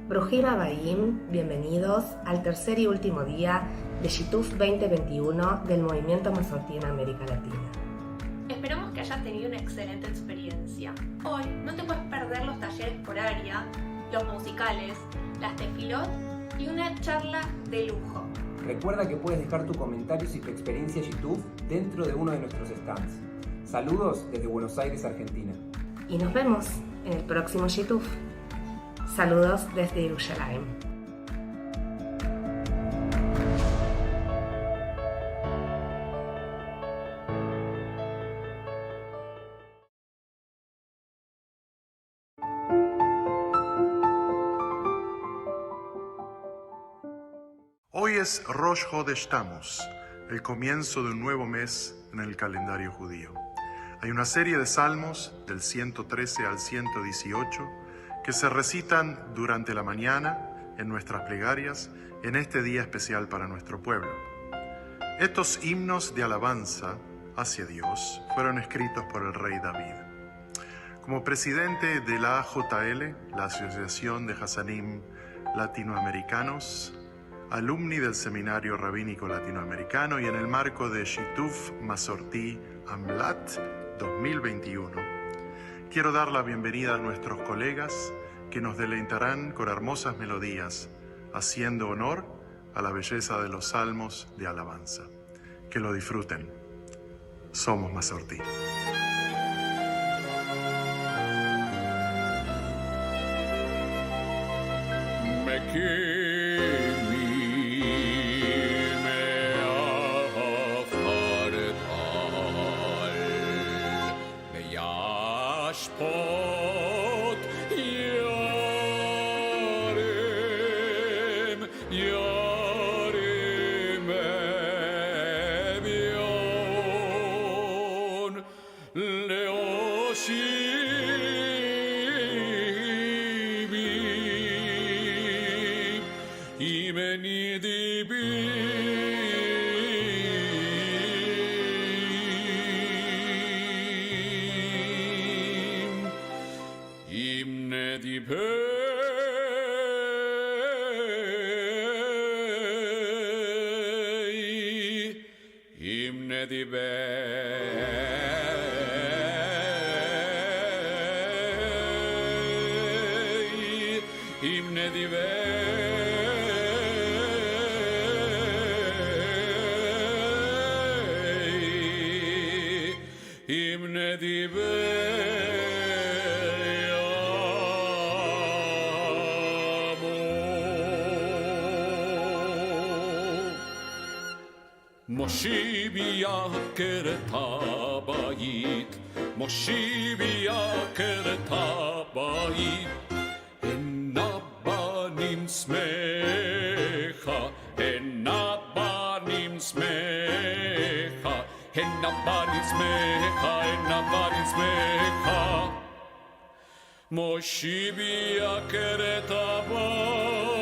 Brujim Abayim, bienvenidos al tercer y último día de Shituf 2021 del movimiento Masorti en América Latina. Esperamos que hayas tenido una excelente experiencia. Hoy no te puedes perder los talleres por área, los musicales, las tefilot y una charla de lujo. Recuerda que puedes dejar tus comentarios y tu experiencia Shituf dentro de uno de nuestros stands. Saludos desde Buenos Aires, Argentina. Y nos vemos en el próximo Shituf. Saludos desde Jerusalén. Hoy es Rosh Chodesh Tammuz, el comienzo de un nuevo mes en el calendario judío. Hay una serie de salmos del 113 al 118 que se recitan durante la mañana en nuestras plegarias en este día especial para nuestro pueblo. Estos himnos de alabanza hacia Dios fueron escritos por el rey David. Como presidente de la AJL, la Asociación de Hasanim Latinoamericanos, alumni del Seminario Rabínico Latinoamericano y en el marco de Shituf Masorti Amlat 2021, quiero dar la bienvenida a nuestros colegas que nos deleitarán con hermosas melodías, haciendo honor a la belleza de los salmos de alabanza. Que lo disfruten. Somos Masorti. מושיביה כרת הבית, מושיביה כרת הבית, הן הבנים שמחה, הן הבנים שמחה, הן הבנים שמחה, הן הבנים שמחה, מושיביה כרת הבית.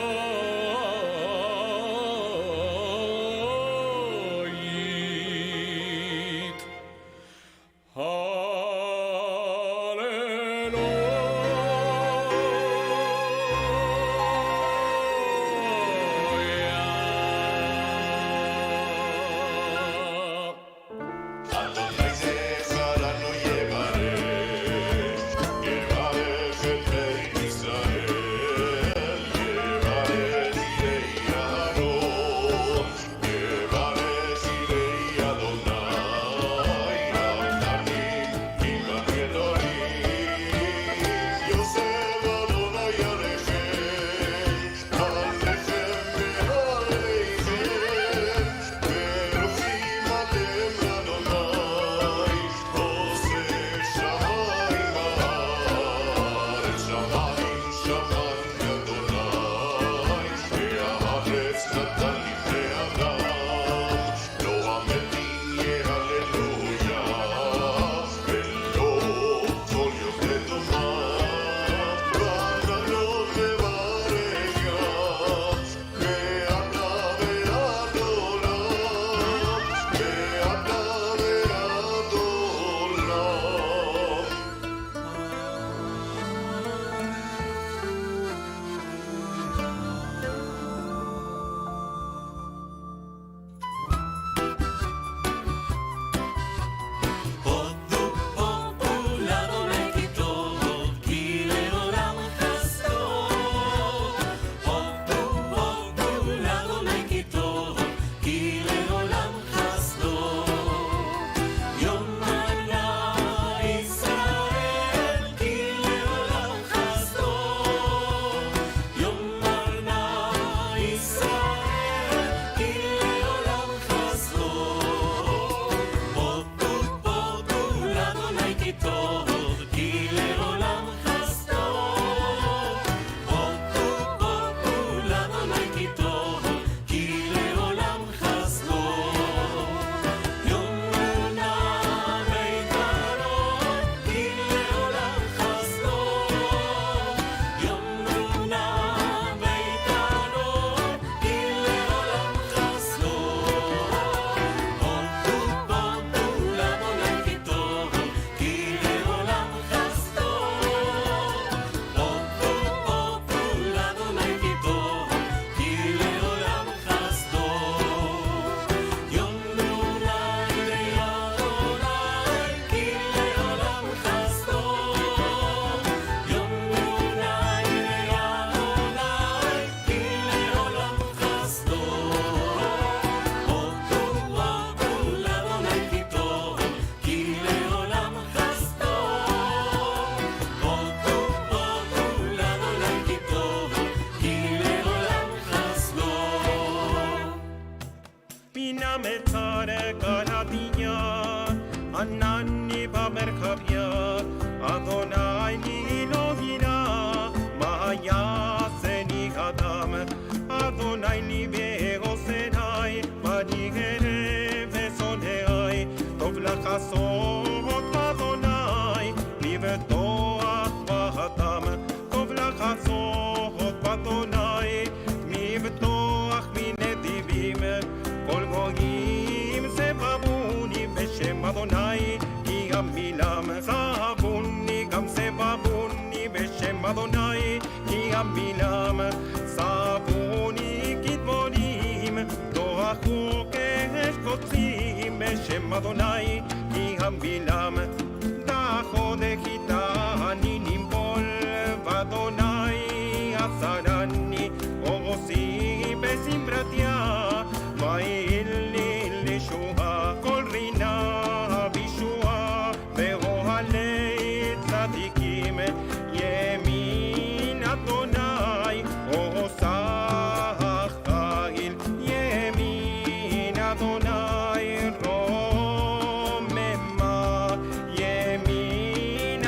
בשם אדוני כי עמילם סבוני כדמונים דורכו כאש קוצים בשם אדוני כי עמילם דחו דחיתני נמבול ואדוני עשרני אורוסי בסמרתיה ואלי לשועה כל רינה בישועה ואוהלי צדיקים ימין אדוני עושה חיל ימין אדוני רוממה ימין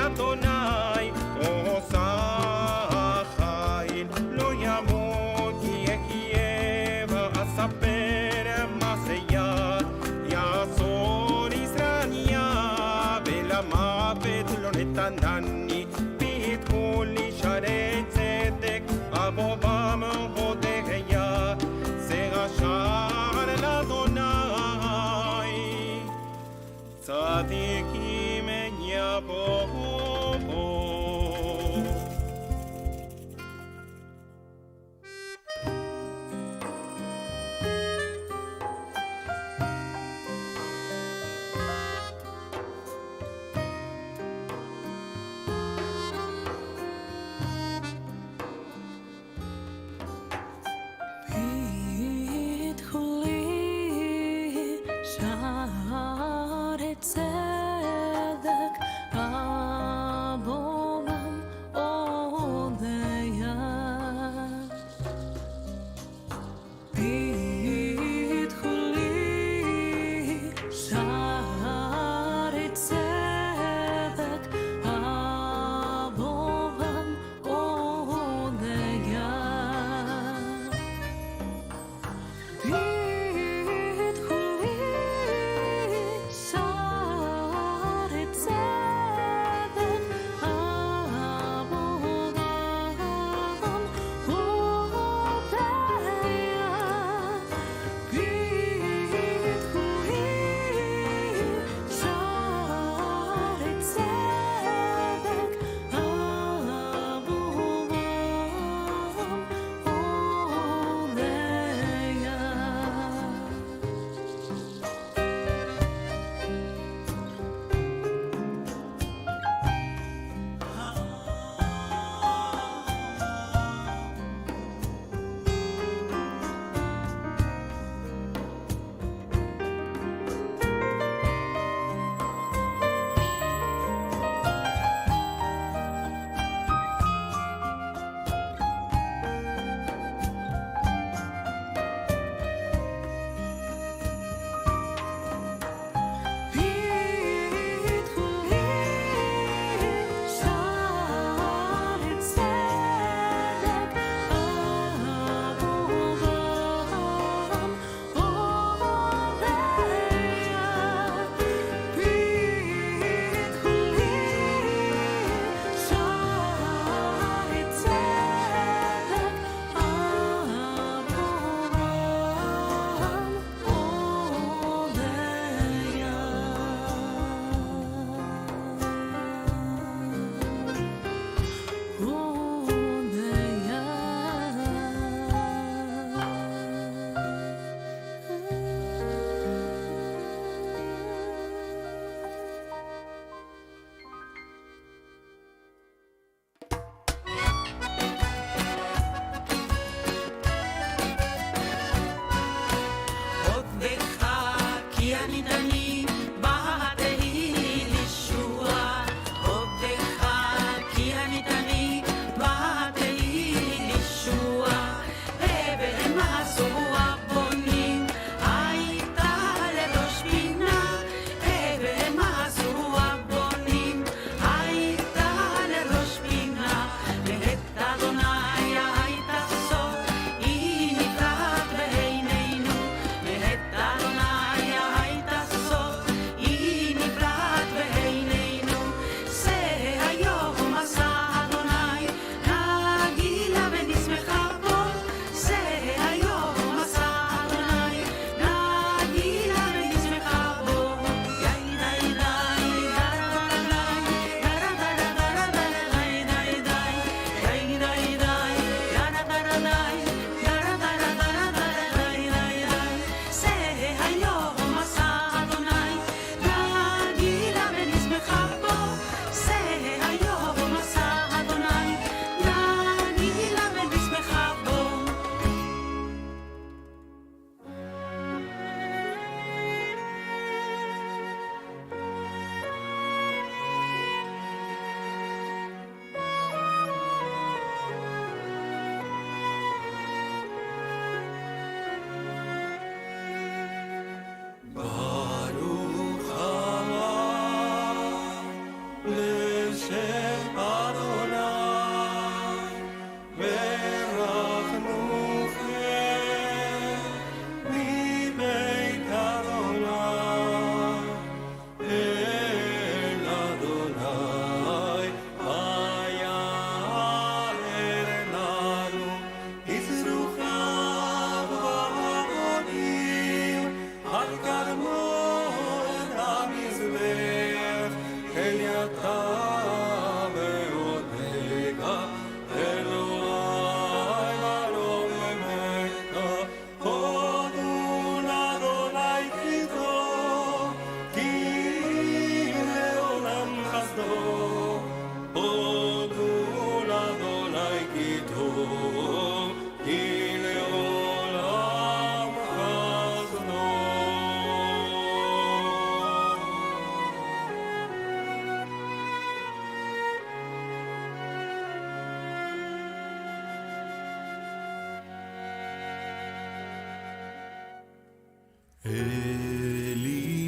Eliata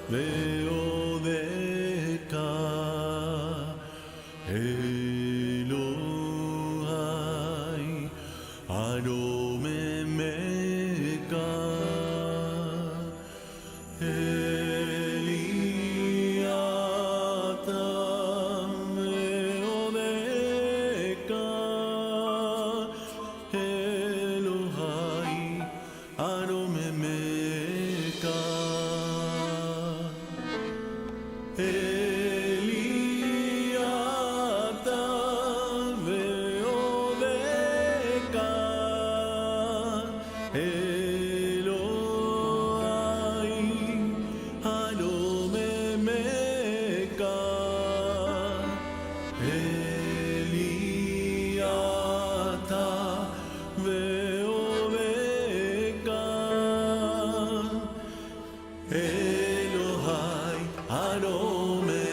veodeka Elohai anomemeka Eliata veodeka Elohai anomemeka Eliata veodeka Elohai anomemeka Eliata veodeka Elohai anomemeka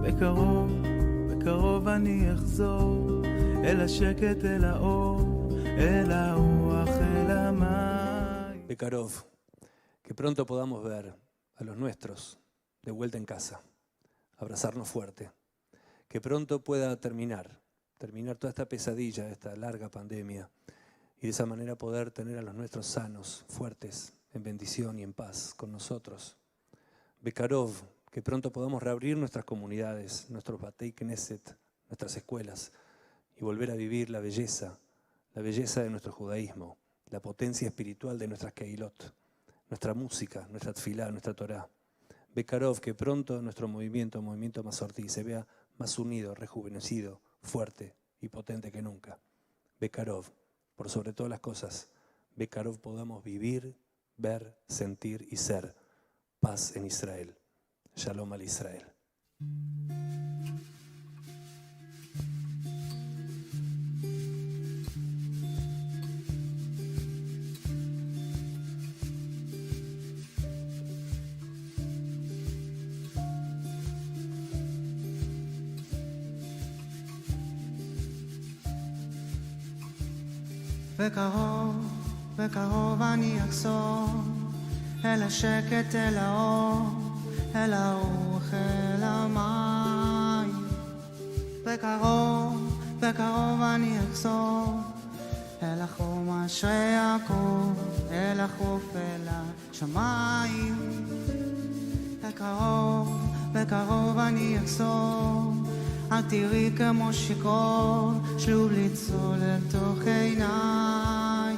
בקרוב, בקרוב אני אחזור אל השקט, אל האור, אל הרוח, אל המים. Bekarov, que pronto podamos ver a los nuestros de vuelta en casa, abrazarnos fuerte, que pronto pueda terminar toda esta pesadilla, esta larga pandemia, y de esa manera poder tener a los nuestros sanos, fuertes, en bendición y en paz con nosotros. Bekarov, que pronto podamos reabrir nuestras comunidades, nuestros Batei Knesset, nuestras escuelas, y volver a vivir la belleza de nuestro judaísmo, la potencia espiritual de nuestras Keilot, nuestra música, nuestra tfilá, nuestra Torá. Bekarov, que pronto nuestro movimiento Masorti, se vea más unido, rejuvenecido, fuerte y potente que nunca. Bekarov, por sobre todas las cosas, Bekarov podamos vivir, ver, sentir y ser paz en Israel. Shalom al Israel. בקרוב, בקרוב אני אחזור אל השקט, אל האור, אל הרוח, אל המים. בקרוב, בקרוב אני אחזור אל החום אשרי יעקב, אל החוף, אל השמיים. בקרוב, בקרוב אני אחזור, אל תראי כמו שיכור, שוב לצלול אל תוך עיניים.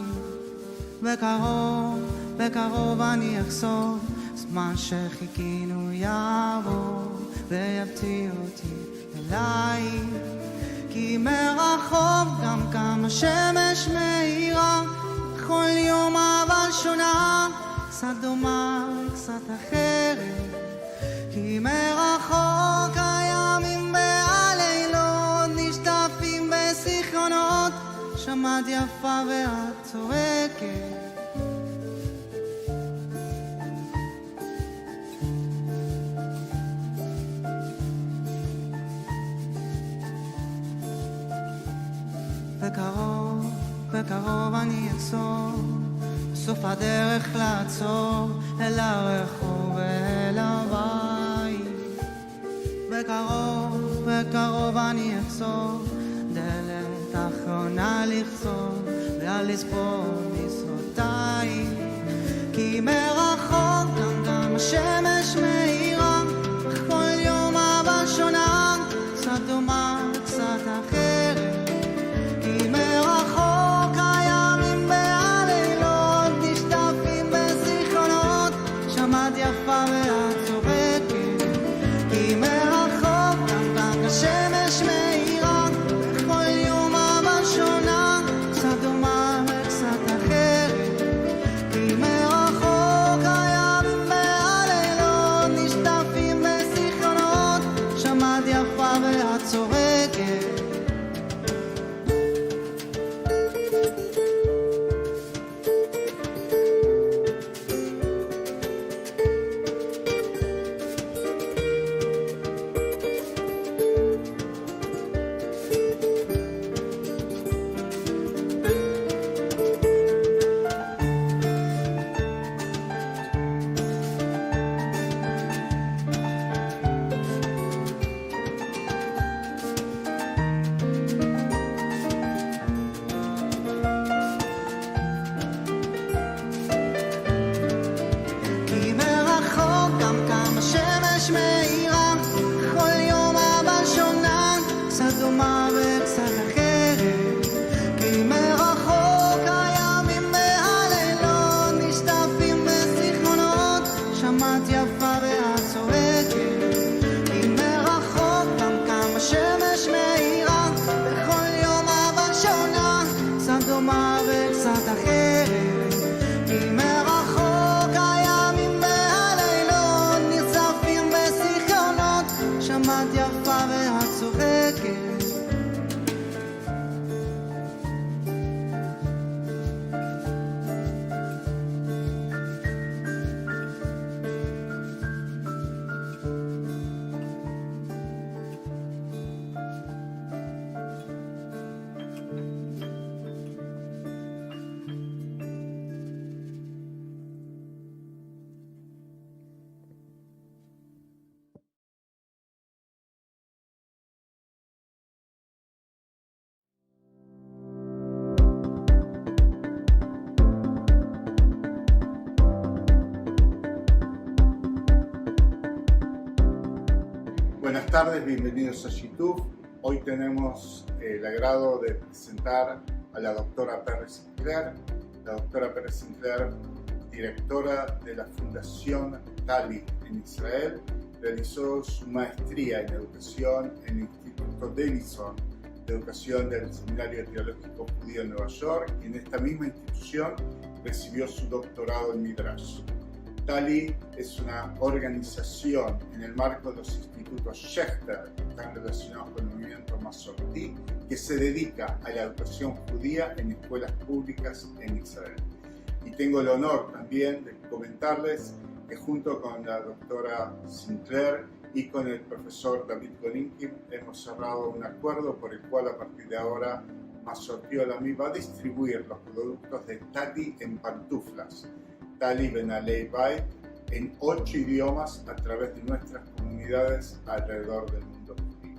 בקרוב, בקרוב אני אחזור, זמן שחיכינו יעבור, ויפתיע אותי אליי. כי מרחוק גם כמה שמש מאירה, בכל יום אבל שונה, קצת דומה, קצת אחרת. כי מרחוק הימים והלילות נשטפים בזיכרונות, שמעת יפה ואת צועקת. בקרוב, בקרוב אני אחזור, בסוף הדרך לעצור, אל הרחוב ואל הבית. בקרוב, בקרוב אני אחזור, דלת אחרונה לחזור, ואל לספור משרותיי. כי מרחוק גם השמש מאירה, בכל יום אבל שונה, קצת דומה, קצת אחרת. כי מרחוק הימים והלילות נשטפים בזיכרונות, שמעת יפה ואת צוחקת. כי מרחוק גם השמש מאירה, בכל יום אבל שונה, קצת דומה וקצת אחרת. כי מרחוק הימים והלילות נשטפים בזיכרונות, שמעת יפה ואת צוחקת. Buenas tardes, bienvenidos a Shituf. Hoy tenemos el agrado de presentar a la doctora Pérez Sinclair. La doctora Pérez Sinclair, directora de la Fundación Tali en Israel, realizó su maestría en educación en el Instituto Denison de Educación del Seminario Teológico Judío en Nueva York, y en esta misma institución recibió su doctorado en Midrash. Tali es una organización en el marco de los institutos Shechter, que están relacionados con el movimiento Masorti, que se dedica a la educación judía en escuelas públicas en Israel. Y tengo el honor también de comentarles que junto con la doctora Sinclair y con el profesor David Golinkin hemos cerrado un acuerdo por el cual a partir de ahora Masorti Olamí va a distribuir los productos de Tali en pantuflas, Tali Benalei Bay, en 8 idiomas a través de nuestras comunidades alrededor del mundo judío.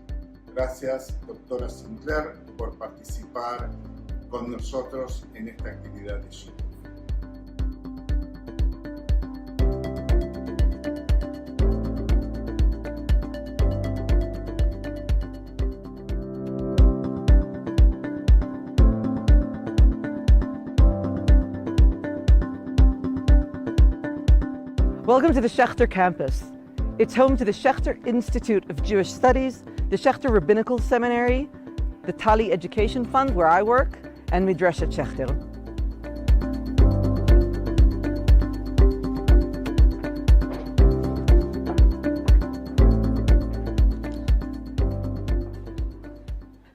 Gracias, doctora Sinclair, por participar con nosotros en esta actividad de Shituf. Welcome to the Shechter campus. It's home to the Shechter Institute of Jewish Studies, the Shechter Rabbinical Seminary, the Tali Education Fund, where I work, and Midrashet Shechter.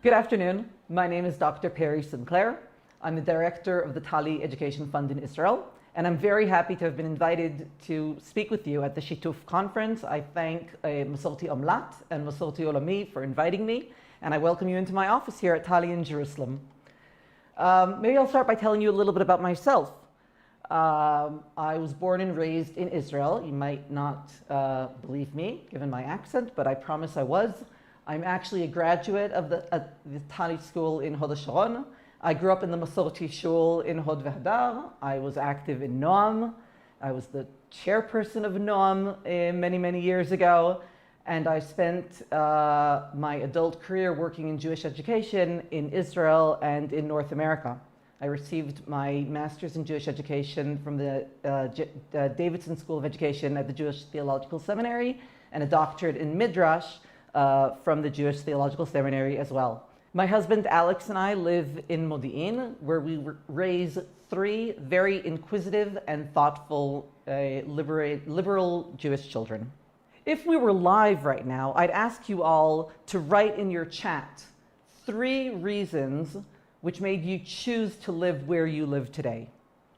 Good afternoon. My name is Dr. Perry Sinclair. I'm the director of the Tali Education Fund in Israel, and I'm very happy to have been invited to speak with you at the Shituf conference. I thank Masorti Omlat and Masorti Olami for inviting me, and I welcome you into my office here at Tali in Jerusalem. Maybe I'll start by telling you a little bit about myself. I was born and raised in Israel. You might not believe me, given my accent, but I promise I was. I'm actually a graduate of the Tali school in Hod HaSharon. I grew up in the Masorti Shul in Hod V'Hadar. I was active in Noam. I was the chairperson of Noam many, many years ago. And I spent my adult career working in Jewish education in Israel and in North America. I received my master's in Jewish education from the Davidson School of Education at the Jewish Theological Seminary, and a doctorate in Midrash from the Jewish Theological Seminary as well. My husband Alex and I live in Modi'in, where we raise 3 very inquisitive and thoughtful liberal Jewish children. If we were live right now, I'd ask you all to write in your chat 3 reasons which made you choose to live where you live today.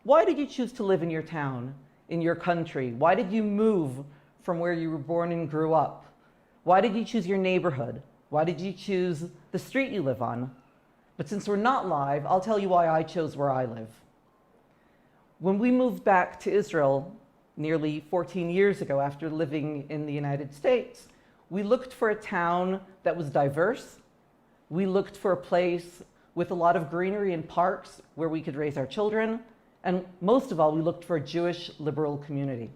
Why did you choose to live in your town, in your country? Why did you move from where you were born and grew up? Why did you choose your neighborhood? Why did you choose the street you live on? But since we're not live, I'll tell you why I chose where I live. When we moved back to Israel nearly 14 years ago after living in the United States, we looked for a town that was diverse. We looked for a place with a lot of greenery and parks where we could raise our children. And most of all, we looked for a Jewish liberal community.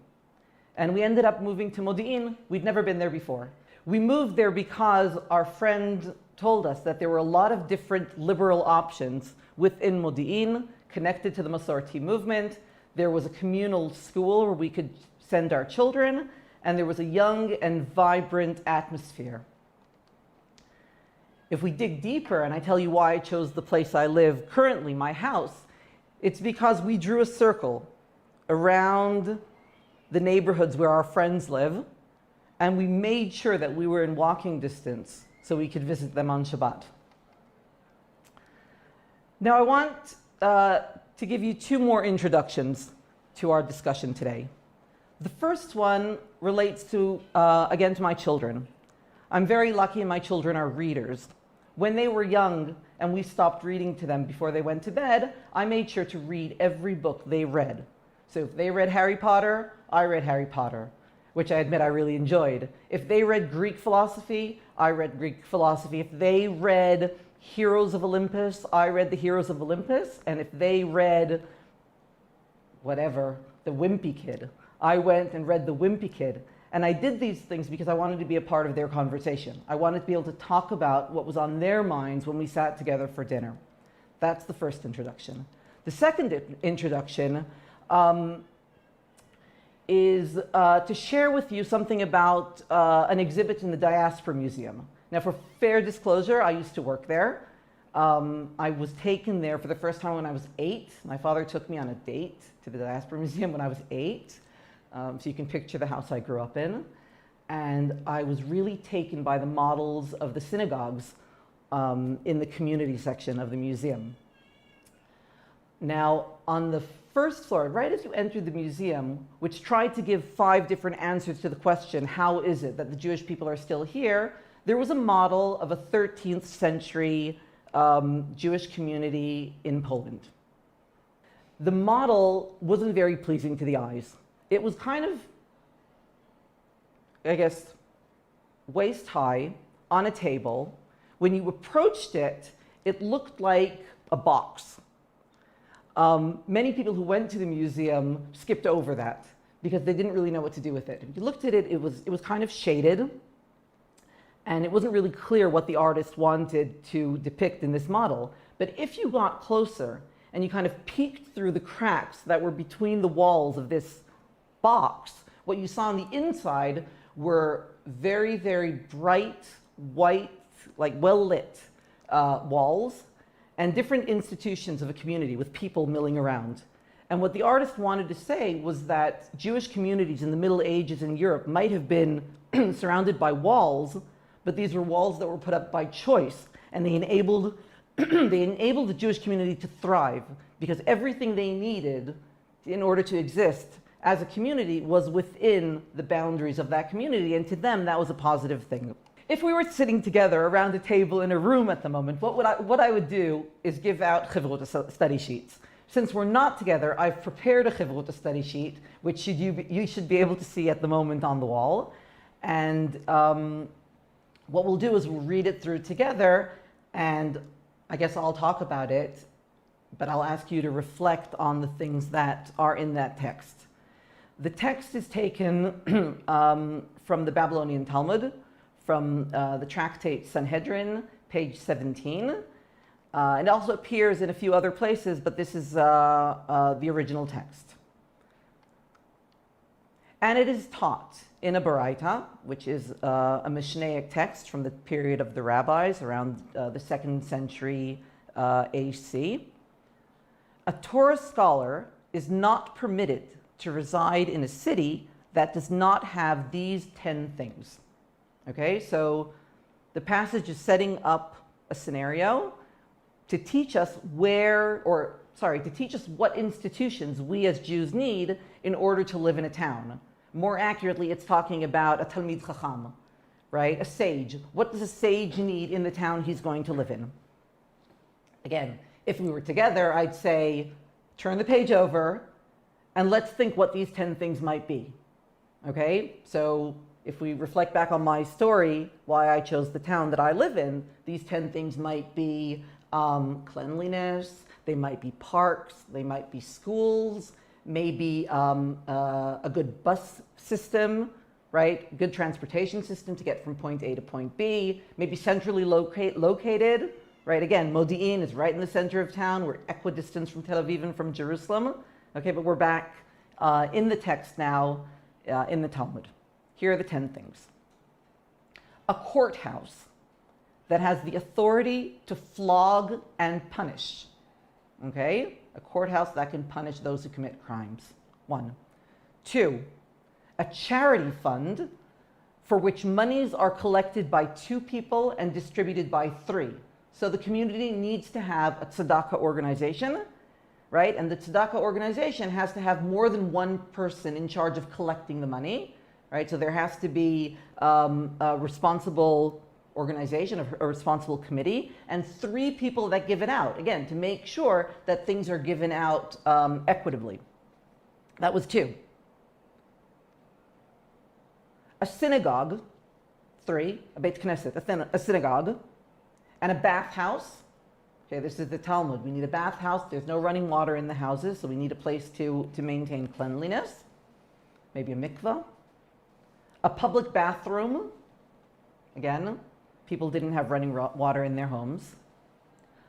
And we ended up moving to Modi'in. We'd never been there before. We moved there because our friend told us that there were a lot of different liberal options within Modi'in connected to the Masorti movement. There was a communal school where we could send our children, and there was a young and vibrant atmosphere. If we dig deeper, and I tell you why I chose the place I live currently, my house, it's because we drew a circle around the neighborhoods where our friends live, and we made sure that we were in walking distance so we could visit them on Shabbat. Now I want to give you 2 more introductions to our discussion today. The first one relates to, again, to my children. I'm very lucky and my children are readers. When they were young and we stopped reading to them before they went to bed, I made sure to read every book they read. So if they read Harry Potter, I read Harry Potter, which I admit I really enjoyed. If they read Greek philosophy, I read Greek philosophy. If they read Heroes of Olympus, I read the Heroes of Olympus. And if they read, whatever, the Wimpy Kid, I went and read the Wimpy Kid. And I did these things because I wanted to be a part of their conversation. I wanted to be able to talk about what was on their minds when we sat together for dinner. That's the first introduction. The second introduction is to share with you something about an exhibit in the Diaspora Museum. Now, for fair disclosure, I used to work there. I was taken there for the first time when I was 8. My father took me on a date to the Diaspora Museum when I was 8. So you can picture the house I grew up in. And I was really taken by the models of the synagogues in the community section of the museum. Now, on the first floor, right as you entered the museum, which tried to give 5 different answers to the question, how is it that the Jewish people are still here, there was a model of a 13th century Jewish community in Poland. The model wasn't very pleasing to the eyes. It was kind of, I guess, waist high on a table. When you approached it, it looked like a box. Many people who went to the museum skipped over that because they didn't really know what to do with it. If you looked at it, it was kind of shaded, and it wasn't really clear what the artist wanted to depict in this model. But if you got closer and you kind of peeked through the cracks that were between the walls of this box, what you saw on the inside were very, very bright, white, like well-lit walls and different institutions of a community with people milling around. And what the artist wanted to say was that Jewish communities in the Middle Ages in Europe might have been surrounded by walls, but these were walls that were put up by choice, and they enabled the Jewish community to thrive because everything they needed in order to exist as a community was within the boundaries of that community, and to them that was a positive thing. If we were sitting together around a table in a room at the moment, what I would do is give out Chivrut study sheets. Since we're not together, I've prepared a Chivrut study sheet, which you should be able to see at the moment on the wall. And what we'll do is we'll read it through together, and I guess I'll talk about it, but I'll ask you to reflect on the things that are in that text. The text is taken from the Babylonian Talmud, from the tractate Sanhedrin, page 17. It also appears in a few other places, but this is the original text. And it is taught in a Baraita, which is a Mishnaic text from the period of the rabbis around the 2nd century AC. A Torah scholar is not permitted to reside in a city that does not have these 10 things. Okay, so the passage is setting up a scenario to teach us to teach us what institutions we as Jews need in order to live in a town. More accurately, it's talking about a Talmid Chacham, right? A sage. What does a sage need in the town he's going to live in? Again, if we were together, I'd say, turn the page over and let's think what these 10 things might be. Okay, so if we reflect back on my story, why I chose the town that I live in, these 10 things might be cleanliness, they might be parks, they might be schools, maybe a good bus system, right? Good transportation system to get from point A to point B, maybe centrally located, right? Again, Modi'in is right in the center of town. We're equidistant from Tel Aviv and from Jerusalem. Okay, but we're back in the text now in the Talmud. Here are the 10 things. A courthouse that has the authority to flog and punish. Okay? A courthouse that can punish those who commit crimes. 1. 2. A charity fund for which monies are collected by 2 people and distributed by 3. So the community needs to have a tzedakah organization, right? And the tzedakah organization has to have more than 1 person in charge of collecting the money, right? So there has to be a responsible organization, a responsible committee, and 3 people that give it out, again, to make sure that things are given out equitably. That was 2. A synagogue, 3, a Beit Knesset, a synagogue, and a bathhouse. Okay, this is the Talmud. We need a bathhouse. There's no running water in the houses, so we need a place to maintain cleanliness. Maybe a mikveh. a public bathroom. Again, people didn't have running water in their homes.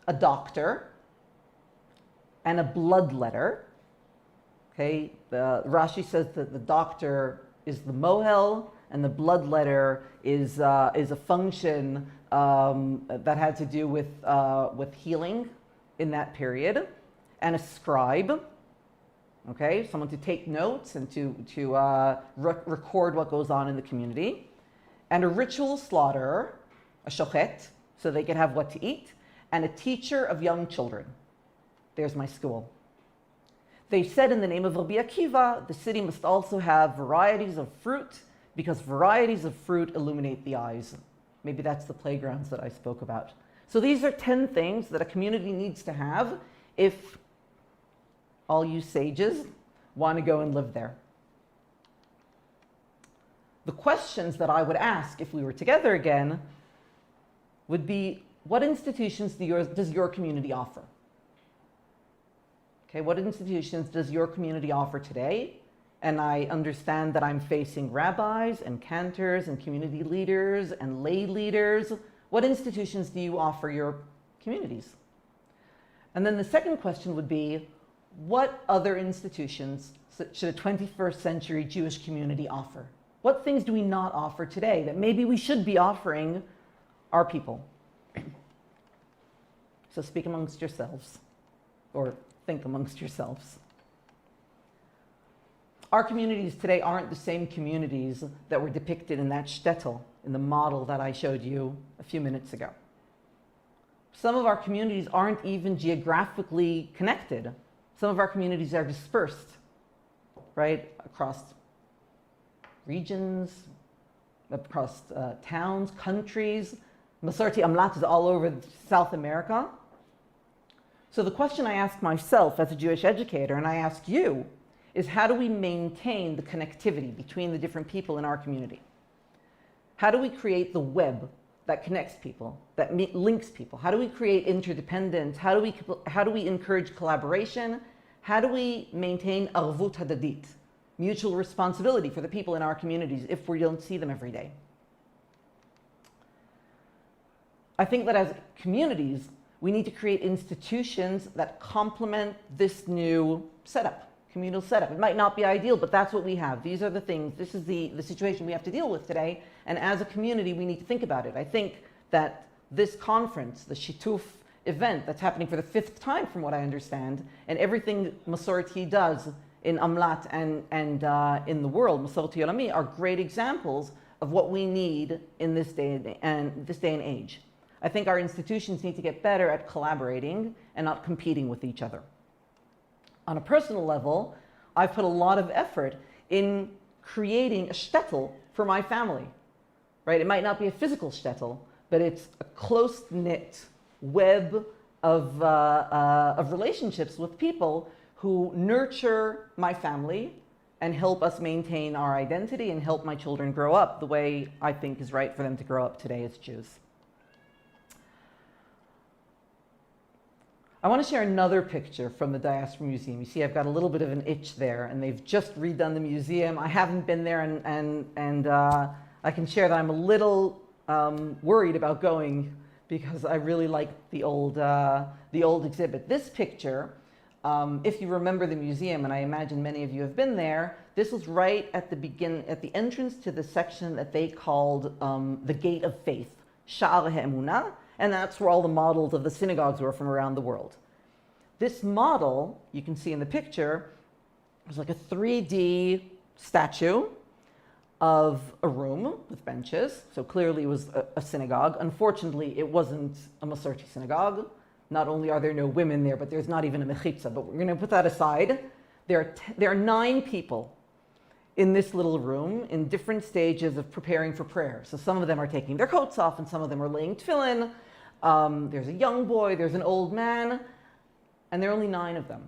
A doctor, and a bloodletter. Okay, Rashi says that the doctor is the mohel, and the bloodletter is a function that had to do with healing in that period, and a scribe. Okay, someone to take notes and to record what goes on in the community, and a ritual slaughterer, a shochet, so they could have what to eat, and a teacher of young children. There's my school. They said in the name of Rabbi Akiva, the city must also have varieties of fruit, because varieties of fruit illuminate the eyes. Maybe that's the playgrounds that I spoke about. So these are 10 things that a community needs to have if all you sages want to go and live there. The questions that I would ask if we were together again would be, what institutions does your community offer? Okay, what institutions does your community offer today? And I understand that I'm facing rabbis and cantors and community leaders and lay leaders. What institutions do you offer your communities? And then the second question would be, what other institutions should a 21st century Jewish community offer? What things do we not offer today that maybe we should be offering our people? So speak amongst yourselves, or think amongst yourselves. Our communities today aren't the same communities that were depicted in that shtetl, in the model that I showed you a few minutes ago. Some of our communities aren't even geographically connected. Some of our communities are dispersed, right, across regions, across towns, countries. Masorti Amlat is all over South America. So the question I ask myself as a Jewish educator, and I ask you, is how do we maintain the connectivity between the different people in our community? How do we create the web that connects people, that links people? How do we create interdependence? How do we encourage collaboration? How do we maintain arvut hadadit, mutual responsibility for the people in our communities if we don't see them every day? I think that as communities, we need to create institutions that complement this new setup, communal setup. It might not be ideal, but that's what we have. These are the things, this is the situation we have to deal with today. And as a community, we need to think about it. I think that this conference, the Shituf event that's happening for the 5th time from what I understand, and everything Masorti does in Amlat and in the world, Masorti Olami, are great examples of what we need in this day and age. I think our institutions need to get better at collaborating and not competing with each other. On a personal level, I've put a lot of effort in creating a shtetl for my family, right? It might not be a physical shtetl, but it's a close-knit web of relationships with people who nurture my family and help us maintain our identity and help my children grow up the way I think is right for them to grow up today as Jews. I want to share another picture from the Diaspora Museum. You see, I've got a little bit of an itch there, and they've just redone the museum. I haven't been there, and I can share that I'm a little worried about going because I really like the old exhibit. This picture, if you remember the museum, and I imagine many of you have been there, this was right at the entrance to the section that they called the Gate of Faith, Sha'ar HaEmunah. And that's where all the models of the synagogues were from around the world. This model, you can see in the picture, was like a 3D statue of a room with benches. So clearly it was a synagogue. Unfortunately, it wasn't a Masorti synagogue. Not only are there no women there, but there's not even a mechitza. But we're going to put that aside. There are 9 people in this little room in different stages of preparing for prayer. So some of them are taking their coats off and some of them are laying tefillin. There's a young boy, there's an old man, and there are only 9 of them.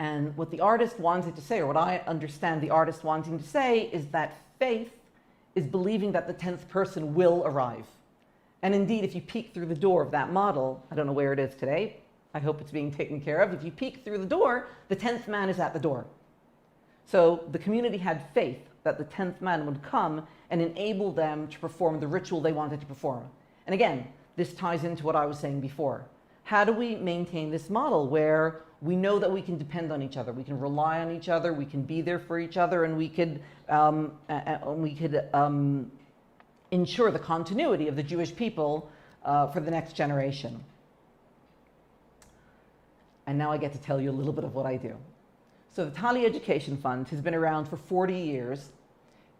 And what the artist wanted to say, or what I understand the artist wanting to say, is that faith is believing that the 10th person will arrive. And indeed, if you peek through the door of that model, I don't know where it is today, I hope it's being taken care of. If you peek through the door, the 10th man is at the door. So the community had faith that the 10th man would come and enable them to perform the ritual they wanted to perform. And again, this ties into what I was saying before. How do we maintain this model where we know that we can depend on each other, we can rely on each other, we can be there for each other, and we could ensure the continuity of the Jewish people for the next generation? And now I get to tell you a little bit of what I do. So the Tali Education Fund has been around for 40 years.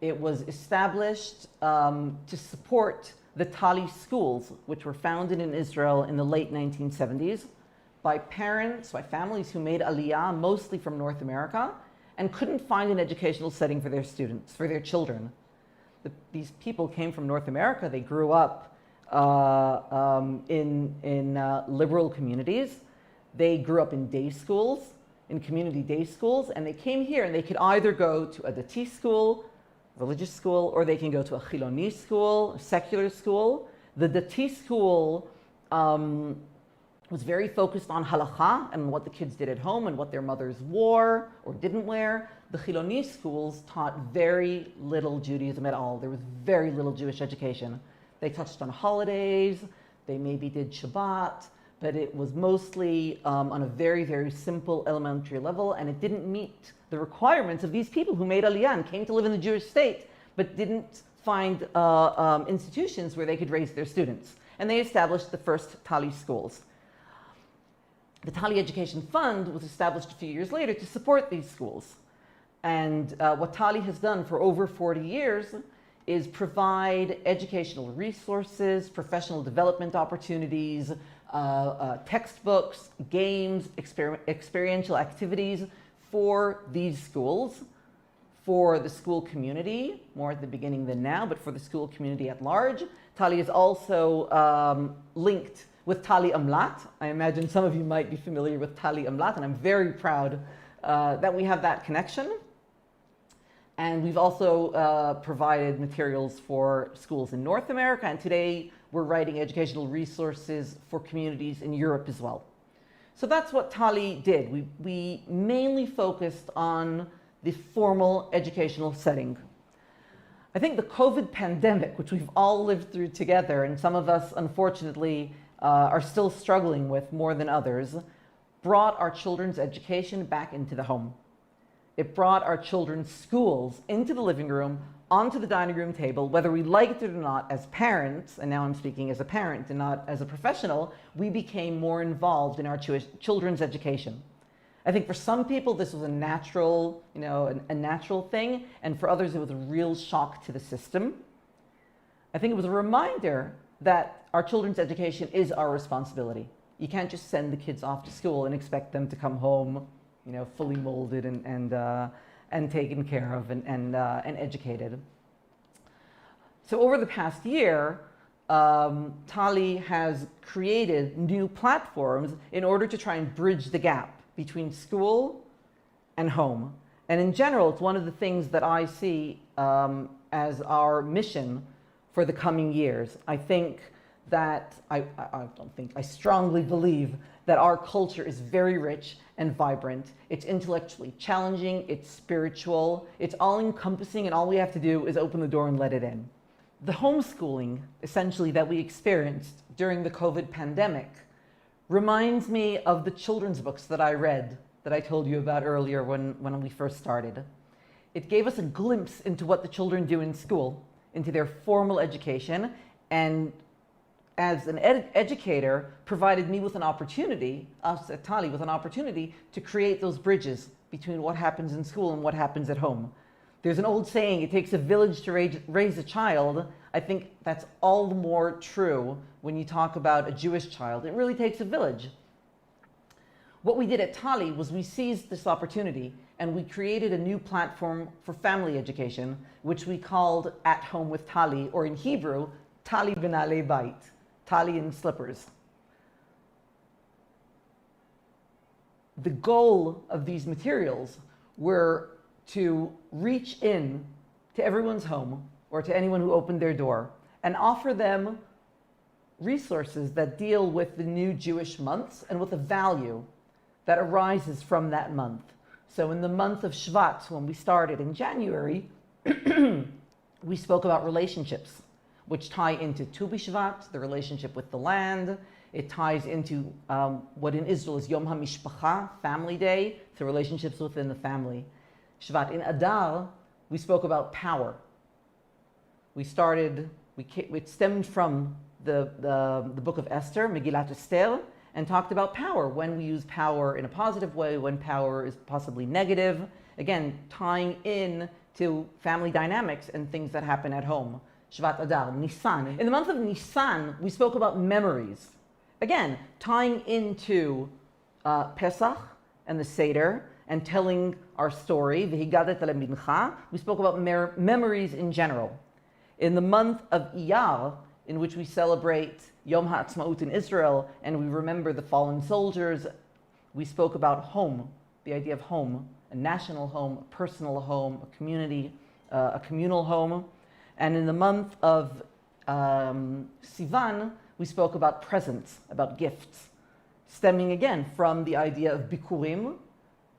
It was established to support the Tali schools, which were founded in Israel in the late 1970s by parents, by families who made aliyah, mostly from North America, and couldn't find an educational setting for their students, for their children. These people came from North America. They grew up in liberal communities. They grew up in day schools, in community day schools, and they came here and they could either go to a Dati school, religious school, or they can go to a Chiloni school, a secular school. The Dati school was very focused on halakha and what the kids did at home and what their mothers wore or didn't wear. The Chiloni schools taught very little Judaism at all. There was very little Jewish education. They touched on holidays, they maybe did Shabbat, but it was mostly on a very, very simple elementary level, and it didn't meet the requirements of these people who made aliyah and came to live in the Jewish state, but didn't find institutions where they could raise their students. And they established the first Tali schools. The Tali Education Fund was established a few years later to support these schools. And what Tali has done for over 40 years is provide educational resources, professional development opportunities, textbooks, games, experiential activities for these schools, for the school community, more at the beginning than now, but for the school community at large. Tali is also linked with Tali Amlat. I imagine some of you might be familiar with Tali Amlat, and I'm very proud that we have that connection. And we've also provided materials for schools in North America, and today we're writing educational resources for communities in Europe as well. So that's what Tali did. We mainly focused on the formal educational setting. I think the COVID pandemic, which we've all lived through together, and some of us unfortunately are still struggling with more than others, brought our children's education back into the home. It brought our children's schools into the living room, onto the dining room table, whether we liked it or not. As parents, and now I'm speaking as a parent and not as a professional, we became more involved in our children's education. I think for some people this was a natural, a natural thing, and for others it was a real shock to the system. I think it was a reminder that our children's education is our responsibility. You can't just send the kids off to school and expect them to come home, fully molded and taken care of and educated. So over the past year, Tali has created new platforms in order to try and bridge the gap between school and home. And in general, it's one of the things that I see as our mission for the coming years. I think that, I strongly believe that our culture is very rich and vibrant. It's intellectually challenging, it's spiritual, it's all-encompassing, and all we have to do is open the door and let it in. The homeschooling, essentially, that we experienced during the COVID pandemic reminds me of the children's books that I read, that I told you about earlier when we first started. It gave us a glimpse into what the children do in school, into their formal education, and as an educator, provided me with an opportunity, us at Tali, with an opportunity to create those bridges between what happens in school and what happens at home. There's an old saying, it takes a village to raise a child. I think that's all the more true when you talk about a Jewish child. It really takes a village. What we did at Tali was we seized this opportunity and we created a new platform for family education, which we called At Home with Tali, or in Hebrew, Tali B'nalei Bait, Tali in slippers. The goal of these materials were to reach in to everyone's home or to anyone who opened their door and offer them resources that deal with the new Jewish months and with the value that arises from that month. So in the month of Shvat, when we started in January, we spoke about relationships, which tie into Tu B'Shvat, the relationship with the land. It ties into what in Israel is Yom HaMishpacha, Family Day, the relationships within the family. Shvat. In Adar, we spoke about power. It stemmed from the book of Esther, Megillat Esther, and talked about power, when we use power in a positive way, when power is possibly negative. Again, tying in to family dynamics and things that happen at home. Shvat Adar, Nisan. In the month of Nisan, we spoke about memories. Again, tying into Pesach and the Seder and telling our story, V'higadet lemincha. We spoke about memories in general. In the month of Iyar, in which we celebrate Yom HaAtzmaut in Israel and we remember the fallen soldiers, we spoke about home, the idea of home, a national home, a personal home, a community, a communal home. And in the month of Sivan, we spoke about presents, about gifts, stemming again from the idea of bikurim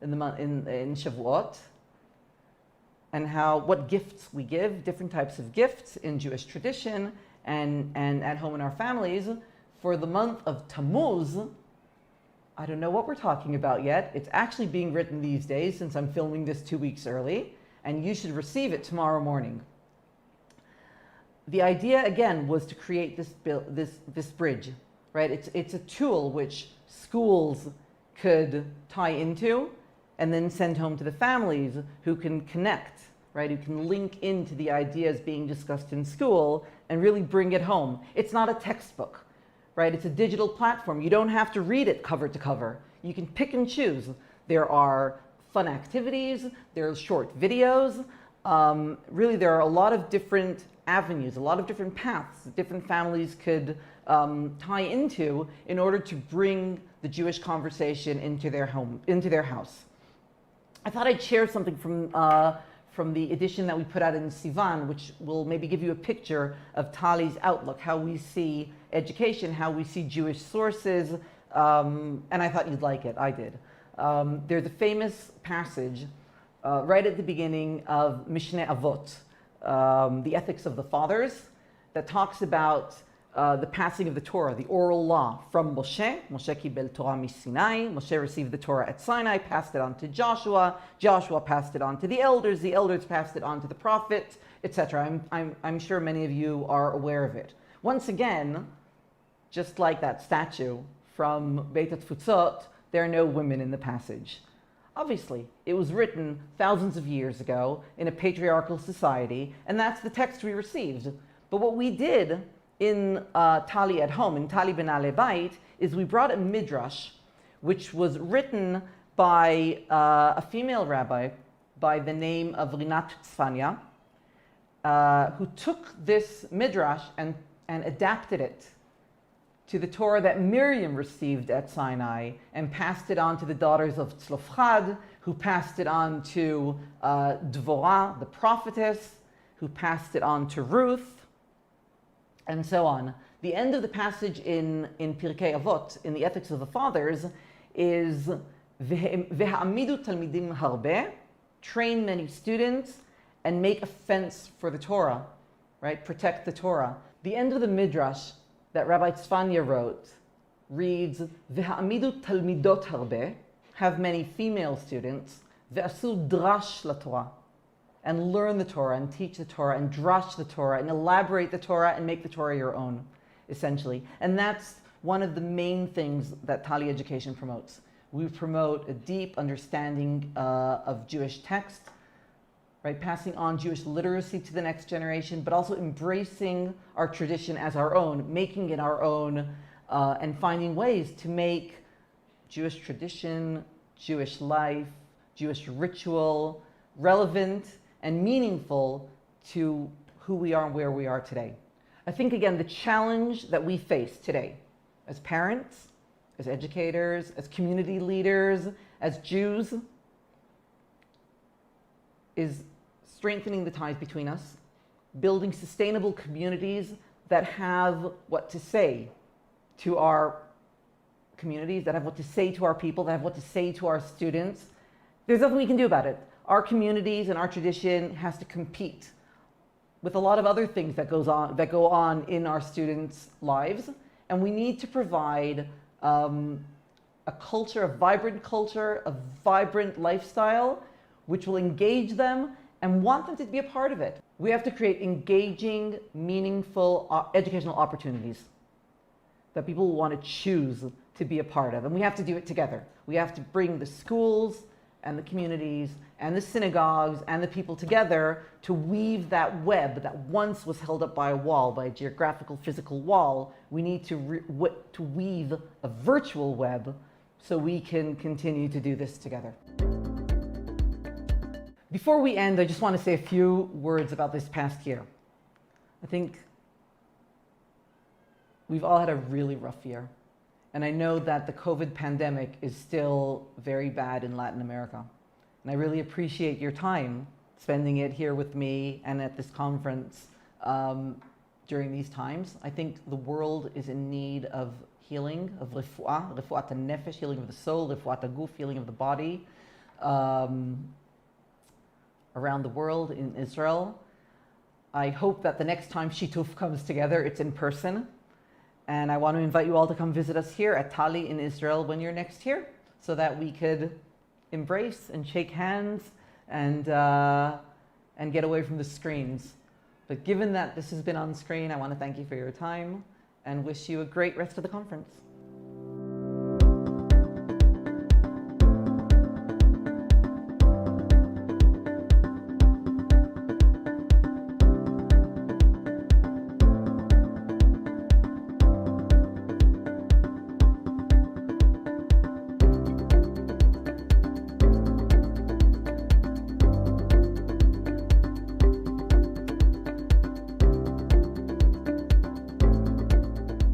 in Shavuot, and what gifts we give, different types of gifts in Jewish tradition and at home in our families. For the month of Tammuz, I don't know what we're talking about yet. It's actually being written these days since I'm filming this 2 weeks early, and you should receive it tomorrow morning. The idea, again, was to create this bridge, right? It's a tool which schools could tie into and then send home to the families who can connect, right? Who can link into the ideas being discussed in school and really bring it home. It's not a textbook, right? It's a digital platform. You don't have to read it cover to cover. You can pick and choose. There are fun activities, there are short videos. Really, there are a lot of different avenues, a lot of different paths that different families could tie into in order to bring the Jewish conversation into their home, into their house. I thought I'd share something from the edition that we put out in Sivan, which will maybe give you a picture of Tali's outlook, how we see education, how we see Jewish sources, and I thought you'd like it. I did. There's a famous passage right at the beginning of Mishneh Avot, the ethics of the fathers, that talks about the passing of the Torah, the oral law from Moshe. Moshe kibel Torah miSinai. Moshe received the Torah at Sinai, passed it on to Joshua. Joshua passed it on to the elders passed it on to the prophets, etc. I'm sure many of you are aware of it. Once again, just like that statue from Beit HaTfutzot, there are no women in the passage. Obviously, it was written thousands of years ago in a patriarchal society, and that's the text we received. But what we did in Tali at home, in Tali B'Naalei Bayit, is we brought a midrash, which was written by a female rabbi by the name of Rinat Tzfania, who took this midrash and adapted it to the Torah that Miriam received at Sinai and passed it on to the daughters of Tzlofchad, who passed it on to Dvorah, the prophetess, who passed it on to Ruth, and so on. The end of the passage in Pirkei Avot, in the Ethics of the Fathers, is V'ha'amidu talmidim harbe, train many students and make a fence for the Torah, right? Protect the Torah. The end of the midrash that Rabbi Tzfania wrote reads, V'ha'amidu talmidot harbe, have many female students, V'asu drash la Torah, and learn the Torah and teach the Torah and drash the Torah and elaborate the Torah and make the Torah your own, essentially. And that's one of the main things that Tali education promotes. We promote a deep understanding of Jewish text, right? Passing on Jewish literacy to the next generation, but also embracing our tradition as our own, making it our own, and finding ways to make Jewish tradition, Jewish life, Jewish ritual relevant and meaningful to who we are and where we are today. I think, again, the challenge that we face today as parents, as educators, as community leaders, as Jews, is strengthening the ties between us, building sustainable communities that have what to say to our communities, that have what to say to our people, that have what to say to our students, there's nothing we can do about it. Our communities and our tradition has to compete with a lot of other things that go on in our students' lives, and we need to provide a culture, a vibrant lifestyle, which will engage them and want them to be a part of it. We have to create engaging, meaningful educational opportunities that people will want to choose to be a part of, and we have to do it together. We have to bring the schools and the communities and the synagogues and the people together to weave that web that once was held up by a wall, by a geographical, physical wall. We need to weave a virtual web so we can continue to do this together. Before we end, I just want to say a few words about this past year. I think we've all had a really rough year. And I know that the COVID pandemic is still very bad in Latin America. And I really appreciate your time spending it here with me and at this conference during these times. I think the world is in need of healing, of refuah, refuat nefesh, healing of the soul, refuat guf, healing of the body, around the world, in Israel. I hope that the next time Shituf comes together, it's in person. And I want to invite you all to come visit us here at Tali in Israel when you're next here, so that we could embrace and shake hands and get away from the screens. But given that this has been on screen, I want to thank you for your time and wish you a great rest of the conference.